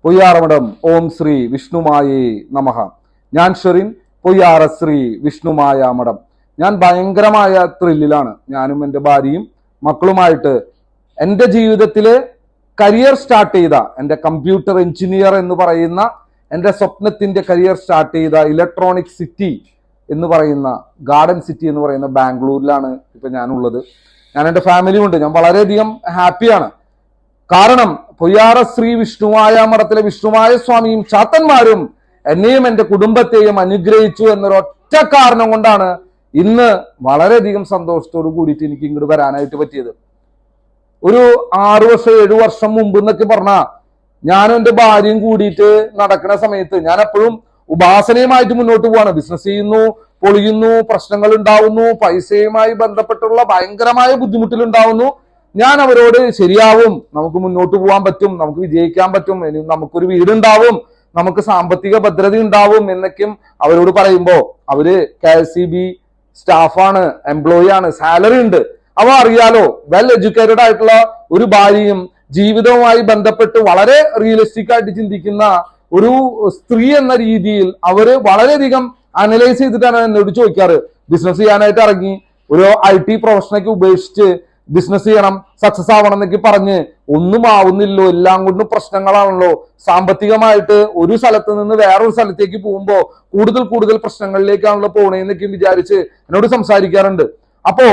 പൊയ്യാറമഠം ഓം ശ്രീ വിഷ്ണുമായേ നമഃ. ഞാൻ ഷെറിൻ, പൊയ്യാറ ശ്രീ വിഷ്ണുമായ മഠം. ഞാൻ ഭയങ്കരമായ ത്രില്ലിലാണ്. ഞാനും എൻ്റെ ഭാര്യയും മക്കളുമായിട്ട് എൻ്റെ ജീവിതത്തില് കരിയർ സ്റ്റാർട്ട് ചെയ്ത, എൻ്റെ കമ്പ്യൂട്ടർ എഞ്ചിനീയർ എന്ന് പറയുന്ന എൻ്റെ സ്വപ്നത്തിന്റെ കരിയർ സ്റ്റാർട്ട് ചെയ്ത ഇലക്ട്രോണിക് സിറ്റി എന്ന് പറയുന്ന ഗാർഡൻ സിറ്റി എന്ന് പറയുന്ന ബാംഗ്ലൂരിലാണ് ഇപ്പൊ ഞാനുള്ളത്. ഞാൻ എൻ്റെ ഫാമിലിയും ഉണ്ട്. ഞാൻ വളരെയധികം ഹാപ്പിയാണ്. കാരണം പൊയ്യാറ ശ്രീ വിഷ്ണുമായ മഠത്തിലെ വിഷ്ണുമായ സ്വാമിയും ചാത്തന്മാരും എന്നെയും എൻ്റെ കുടുംബത്തെയും അനുഗ്രഹിച്ചു എന്നൊരൊറ്റ കാരണം കൊണ്ടാണ് ഇന്ന് വളരെയധികം സന്തോഷത്തോട് കൂടിയിട്ട് എനിക്ക് ഇങ്ങോട്ട് വരാനായിട്ട് പറ്റിയത്. ഒരു 6 വർഷം 7 വർഷം മുമ്പ് എന്നൊക്കെ പറഞ്ഞാൽ ഞാനും എൻ്റെ ഭാര്യയും കൂടിയിട്ട് നടക്കുന്ന സമയത്ത് ഞാൻ എപ്പോഴും ഉപാസനയുമായിട്ട് മുന്നോട്ട് പോവാണ്. ബിസിനസ് ചെയ്യുന്നു, പൊളിയുന്നു, പ്രശ്നങ്ങൾ ഉണ്ടാവുന്നു, പൈസയുമായി ബന്ധപ്പെട്ടുള്ള ഭയങ്കരമായ ബുദ്ധിമുട്ടിൽ ഉണ്ടാവുന്നു. ഞാൻ അവരോട് ശരിയാവും, നമുക്ക് മുന്നോട്ട് പോകാൻ പറ്റും, നമുക്ക് വിജയിക്കാൻ പറ്റും, നമുക്കൊരു വീടുണ്ടാവും, നമുക്ക് സാമ്പത്തിക ഭദ്രത ഉണ്ടാവും എന്നൊക്കെയും അവരോട് പറയുമ്പോ അവര് KSEB സ്റ്റാഫാണ്, എംപ്ലോയി ആണ്, സാലറി ഉണ്ട്. അവ അറിയാലോ, വെൽ എഡ്യൂക്കേറ്റഡ് ആയിട്ടുള്ള ഒരു ഭാര്യയും ജീവിതവുമായി ബന്ധപ്പെട്ട് വളരെ റിയലിസ്റ്റിക് ആയിട്ട് ചിന്തിക്കുന്ന ഒരു സ്ത്രീ എന്ന രീതിയിൽ അവര് വളരെയധികം അനലൈസ് ചെയ്തിട്ടാണ് എന്നോട് ചോദിക്കാറ്. ബിസിനസ് ചെയ്യാനായിട്ട് ഇറങ്ങി ഒരു IT പ്രൊഫഷനൊക്കെ ഉപേക്ഷിച്ച് ബിസിനസ് ചെയ്യണം, സക്സസ് ആവണം എന്നൊക്കെ പറഞ്ഞ് ഒന്നും ആവുന്നില്ലോ, എല്ലാം കൊണ്ടും പ്രശ്നങ്ങളാണല്ലോ. സാമ്പത്തികമായിട്ട് ഒരു സ്ഥലത്ത് നിന്ന് വേറൊരു സ്ഥലത്തേക്ക് പോകുമ്പോ കൂടുതൽ കൂടുതൽ പ്രശ്നങ്ങളിലേക്കാണല്ലോ പോണേന്നൊക്കെ വിചാരിച്ച് എന്നോട് സംസാരിക്കാറുണ്ട്. അപ്പോ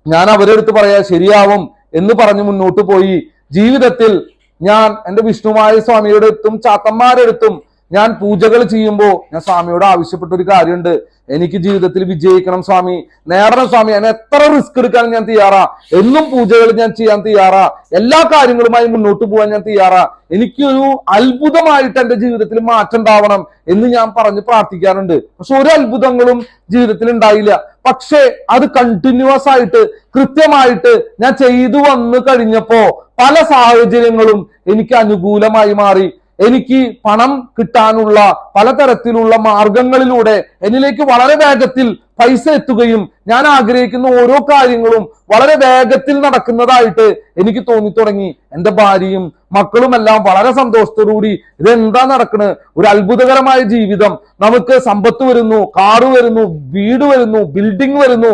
ഞാൻ അവരുടെ അടുത്ത് പറയാ ശരിയാവും എന്ന് പറഞ്ഞ് മുന്നോട്ട് പോയി. ജീവിതത്തിൽ ഞാൻ എൻ്റെ വിഷ്ണുമായ സ്വാമിയുടെ അടുത്തും ചാത്തന്മാരുടെ അടുത്തും ഞാൻ പൂജകൾ ചെയ്യുമ്പോൾ ഞാൻ സ്വാമിയോട് ആവശ്യപ്പെട്ട ഒരു കാര്യമുണ്ട്. എനിക്ക് ജീവിതത്തിൽ വിജയിക്കണം സ്വാമി, നേടണം സ്വാമി, ഞാൻ എത്ര റിസ്ക് എടുക്കാൻ ഞാൻ തയ്യാറാ, എന്നും പൂജകൾ ഞാൻ ചെയ്യാൻ തയ്യാറാ, എല്ലാ കാര്യങ്ങളുമായി മുന്നോട്ട് പോകാൻ ഞാൻ തയ്യാറാ, എനിക്കൊരു അത്ഭുതമായിട്ട് എൻ്റെ ജീവിതത്തിൽ മാറ്റം ഉണ്ടാവണം എന്ന് ഞാൻ പറഞ്ഞ് പ്രാർത്ഥിക്കാറുണ്ട്. പക്ഷെ ഒരു അത്ഭുതങ്ങളും ജീവിതത്തിൽ ഉണ്ടായില്ല. പക്ഷേ അത് കണ്ടിന്യൂസ് ആയിട്ട് കൃത്യമായിട്ട് ഞാൻ ചെയ്തു വന്നു കഴിഞ്ഞപ്പോ പല സാഹചര്യങ്ങളും എനിക്ക് അനുകൂലമായി മാറി. എനിക്ക് പണം കിട്ടാനുള്ള പലതരത്തിലുള്ള മാർഗങ്ങളിലൂടെ എന്നിലേക്ക് വളരെ വേഗത്തിൽ പൈസ എത്തുകയും ഞാൻ ആഗ്രഹിക്കുന്ന ഓരോ കാര്യങ്ങളും വളരെ വേഗത്തിൽ നടക്കുന്നതായിട്ട് എനിക്ക് തോന്നി തുടങ്ങി. എൻ്റെ ഭാര്യയും മക്കളും എല്ലാം വളരെ സന്തോഷത്തോടുകൂടി ഇതെന്താ നടക്കുന്നത്, ഒരു അത്ഭുതകരമായ ജീവിതം, നമുക്ക് സമ്പത്ത് വരുന്നു, കാറ് വരുന്നു, വീട് വരുന്നു, ബിൽഡിംഗ് വരുന്നു.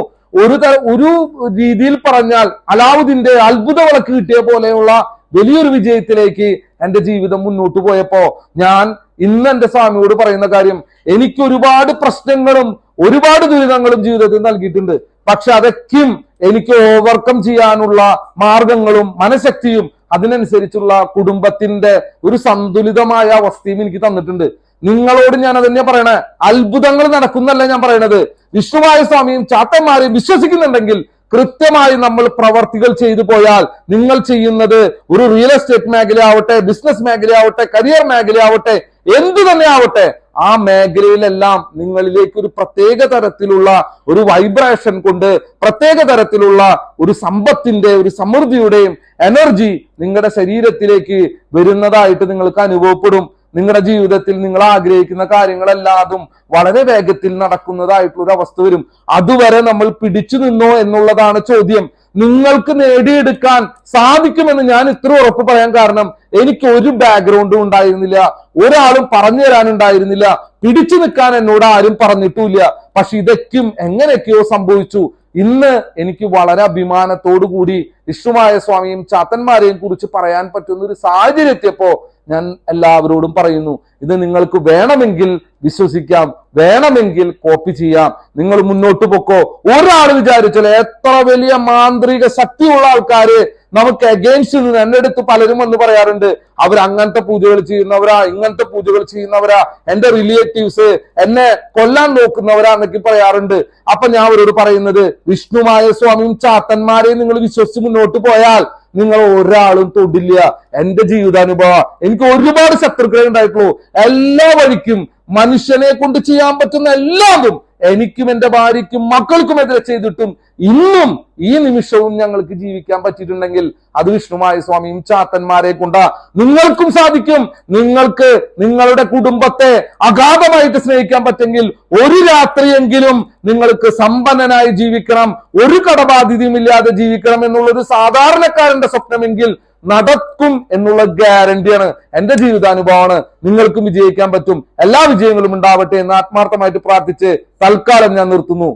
ഒരു രീതിയിൽ പറഞ്ഞാൽ അലാവുദ്ദീന്റെ അത്ഭുത വിളക്ക് കിട്ടിയ പോലെയുള്ള വലിയൊരു വിജയത്തിലേക്ക് എൻ്റെ ജീവിതം മുന്നോട്ട് പോയപ്പോ ഞാൻ ഇന്ന് എൻ്റെ സ്വാമിയോട് പറയുന്ന കാര്യം, എനിക്ക് ഒരുപാട് പ്രശ്നങ്ങളും ഒരുപാട് ദുരിതങ്ങളും ജീവിതത്തിൽ നൽകിയിട്ടുണ്ട്. പക്ഷെ അതൊക്കെയും എനിക്ക് ഓവർകം ചെയ്യാനുള്ള മാർഗങ്ങളും മനഃശക്തിയും അതിനനുസരിച്ചുള്ള കുടുംബത്തിന്റെ ഒരു സന്തുലിതമായ അവസ്ഥയും എനിക്ക് തന്നിട്ടുണ്ട്. നിങ്ങളോട് ഞാൻ അതന്നെ പറയണേ, അത്ഭുതങ്ങൾ നടക്കുന്നല്ല ഞാൻ പറയണത്. വിഷ്ണുമായ സ്വാമിയും ചാത്തന്മാരെയും വിശ്വസിക്കുന്നുണ്ടെങ്കിൽ കൃത്യമായി നമ്മൾ പ്രവർത്തികൾ ചെയ്തു പോയാൽ നിങ്ങൾ ചെയ്യുന്നത് ഒരു റിയൽ എസ്റ്റേറ്റ് മേഖലയാവട്ടെ, ബിസിനസ് മേഖലയാവട്ടെ, കരിയർ മേഖലയാവട്ടെ, എന്തു തന്നെ ആവട്ടെ, ആ മേഖലയിലെല്ലാം നിങ്ങളിലേക്ക് ഒരു പ്രത്യേക തരത്തിലുള്ള ഒരു വൈബ്രേഷൻ കൊണ്ട് പ്രത്യേക തരത്തിലുള്ള ഒരു സമ്പത്തിന്റെ ഒരു സമൃദ്ധിയുടെയും എനർജി നിങ്ങളുടെ ശരീരത്തിലേക്ക് വരുന്നതായിട്ട് നിങ്ങൾക്ക് അനുഭവപ്പെടും. നിങ്ങളുടെ ജീവിതത്തിൽ നിങ്ങൾ ആഗ്രഹിക്കുന്ന കാര്യങ്ങളെല്ലാതും വളരെ വേഗത്തിൽ നടക്കുന്നതായിട്ടുള്ള ഒരു അവസ്ഥ വരും. അതുവരെ നമ്മൾ പിടിച്ചു നിന്നോ എന്നുള്ളതാണ് ചോദ്യം. നിങ്ങൾക്ക് നേടിയെടുക്കാൻ സാധിക്കുമെന്ന് ഞാൻ ഇത്ര ഉറപ്പ് പറയാൻ കാരണം എനിക്ക് ഒരു ബാക്ക്ഗ്രൗണ്ടും ഉണ്ടായിരുന്നില്ല, ഒരാളും പറഞ്ഞു തരാനുണ്ടായിരുന്നില്ല, പിടിച്ചു നിൽക്കാൻ എന്നോട് ആരും പറഞ്ഞിട്ടുമില്ല. പക്ഷെ ഇതൊക്കെയും എങ്ങനെയൊക്കെയോ സംഭവിച്ചു. ഇന്ന് എനിക്ക് വളരെ അഭിമാനത്തോടു കൂടി വിഷ്ണുമായ സ്വാമിയും ചാത്തന്മാരെയും കുറിച്ച് പറയാൻ പറ്റുന്ന ഒരു സാഹചര്യം എത്തിയപ്പോ ഞാൻ എല്ലാവരോടും പറയുന്നു, ഇത് നിങ്ങൾക്ക് വേണമെങ്കിൽ വിശ്വസിക്കാം, വേണമെങ്കിൽ കോപ്പി ചെയ്യാം, നിങ്ങൾ മുന്നോട്ട് പൊക്കോ. ഒരാൾ വിചാരിച്ചാൽ എത്ര വലിയ മാന്ത്രിക ശക്തിയുള്ള ആൾക്കാര് നമുക്ക് അഗെയിൻസ്റ്റ് നിന്ന് എന്റെ അടുത്ത് പലരും വന്ന് പറയാറുണ്ട്, അവർ അങ്ങനത്തെ പൂജകൾ ചെയ്യുന്നവരാ, ഇങ്ങനത്തെ പൂജകൾ ചെയ്യുന്നവരാ, എന്റെ റിലേറ്റീവ്സ് എന്നെ കൊല്ലാൻ നോക്കുന്നവരാ എന്നൊക്കെ പറയാറുണ്ട്. അപ്പൊ ഞാൻ അവരോട് പറയുന്നത്, വിഷ്ണുമായ സ്വാമിയും ചാത്തന്മാരെയും നിങ്ങൾ വിശ്വസിച്ച് മുന്നോട്ട് പോയാൽ നിങ്ങൾ ഒരാളും തൊടില്ല. എന്റെ ജീവിതാനുഭവം, എനിക്ക് ഒരുപാട് ശത്രുക്കളെ ഉണ്ടായിട്ടുള്ളൂ. എല്ലാ വഴിക്കും മനുഷ്യനെ കൊണ്ട് ചെയ്യാൻ പറ്റുന്ന എല്ലാതും എനിക്കും എൻ്റെ ഭാര്യയ്ക്കും മക്കൾക്കും എതിരെ ചെയ്തിട്ടും ഇന്നും ഈ നിമിഷവും ഞങ്ങൾക്ക് ജീവിക്കാൻ പറ്റിയിട്ടുണ്ടെങ്കിൽ അത് വിഷ്ണുമായ സ്വാമിയും ചാത്തന്മാരെ കൊണ്ടാ. നിങ്ങൾക്കും സാധിക്കും. നിങ്ങൾക്ക് നിങ്ങളുടെ കുടുംബത്തെ അഗാധമായിട്ട് സ്നേഹിക്കാൻ പറ്റെങ്കിൽ ഒരു രാത്രിയെങ്കിലും നിങ്ങൾക്ക് സമ്പന്നനായി ജീവിക്കണം, ഒരു കടബാധ്യതയും ഇല്ലാതെ ജീവിക്കണം എന്നുള്ളൊരു സാധാരണക്കാരന്റെ സ്വപ്നമെങ്കിൽ നടക്കും എന്നുള്ള ഗ്യാരണ്ടിയാണ്, എന്റെ ജീവിതാനുഭവമാണ്. നിങ്ങൾക്കും വിജയിക്കാൻ പറ്റും. എല്ലാ വിജയങ്ങളും ഉണ്ടാവട്ടെ എന്ന് ആത്മാർത്ഥമായിട്ട് പ്രാർത്ഥിച്ച് തൽക്കാലം ഞാൻ നിർത്തുന്നു.